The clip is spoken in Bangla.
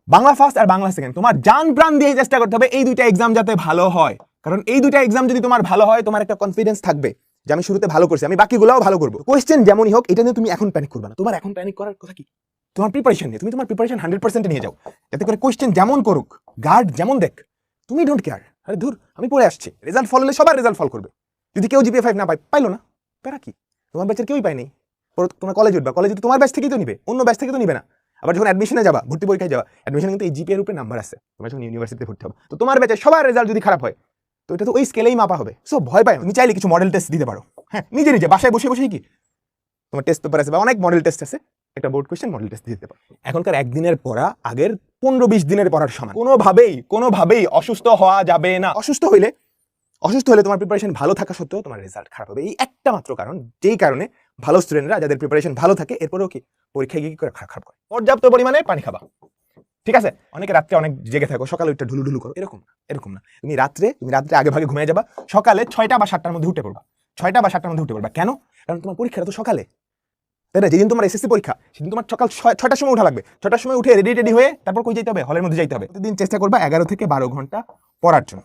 বাংলা ফার্স্ট আর বাংলা সেকেন্ড তোমার জান প্রাণ দিয়ে চেষ্টা করতে হবে এই দুইটা এক্সাম যাতে ভালো হয়, কারণ এই দুইটা এক্সাম যদি তোমার ভালো হয় তোমার একটা কনফিডেন্স থাকবে যে আমি শুরুতে ভালো করছি, আমি বাকিগুলোও ভালো করবো। কোয়েশ্চেন যেমনই হোক এটা নিয়ে তুমি এখন প্যানিক করবে না। তোমার এখন প্যানিক করার কথা কি? তোমার প্রিপারেশন নিয়ে, তুমি তোমার প্রিপারেশন 100% নিয়ে যাও, যাতে করে কোয়েশ্চেন যেমন করুক, গার্ড যেমন দেখ, তুমি ডোন্ট কেয়ার। আরে ধুর, আমি পড়ে আসছি, রেজাল্ট ফল হলে সবার রেজাল্ট ফল করবে। যদি কেউ জিপিএ 5 না পাইলো না, প্যারা কি? তোমার ব্যাচের কেউই পায়নি, তোমার কলেজ উঠবা, কলেজে তোমার ব্যাচ থেকেই তো নিবে, অন্য ব্যাচ থেকে তো নিবে না। আবার যখন অ্যাডমিশনে যাবা, ভর্তি পরীক্ষায় যাবা, অ্যাডমিশনে কিন্তু এই জিপিএর উপরে নাম্বার আছে, তোমার যখন ইউনিভার্সিটিতে ভর্তি হবে, তো তোমার ব্যাচে সবার রেজাল্ট যদি খারাপ হয় তো এটা তো ওই স্কেলেই মাপা হবে। সো ভয় পায়, তুমি চাইলে কিছু মডেল টেস্ট দিতে পারো। হ্যাঁ, নিজে নিজে বাসায় বসে বসেই কি তোমার টেস্ট পেপার আছে বা অনেক মডেল টেস্ট আছে, একটা বোর্ড কোয়েশ্চেন মডেল টেস্ট দিতে পারো। এখনকার একদিনের পড়া আগের 15-20 দিনের পড়ার সমান। কোনোভাবেই অসুস্থ হওয়া যাবে না। অসুস্থ হইলে তোমার প্রিপারেশন ভালো থাকা সত্ত্বেও তোমার রেজাল্ট খারাপ হবে। এই একটা মাত্র কারণ, যেই কারণে ভালো স্টুডেন্টরা যাদের প্রিপারেশন ভালো থাকে এরপরেও কি পরীক্ষায় গিয়ে কি করে খারাপ করে। পর্যাপ্ত পরিমাণে পানি খাবা, ঠিক আছে? অনেকে রাত্রে অনেক জেগে থাকো, সকালে উঠে ঢুলু করো, এরকম না। তুমি রাত্রে আগে ভাগে ঘুমিয়ে যাবা, সকালে 6টা বা 7টার মধ্যে উঠে পড়বা। 6টা বা 7টার মধ্যে উঠে পড়বা। কেন? কারণ তোমার পরীক্ষাটা তো সকালে, তাই না? যেদিন তোমার এসএসসি পরীক্ষা সেদিন তোমার সকাল 6টার সময় উঠা লাগবে। 6টার সময় উঠে রেডি হয়ে তারপর কই যেতে হবে? হলের মধ্যে যাইতে হবে। প্রতিদিন চেষ্টা করবা 11 থেকে 12 ঘন্টা পড়ার জন্য।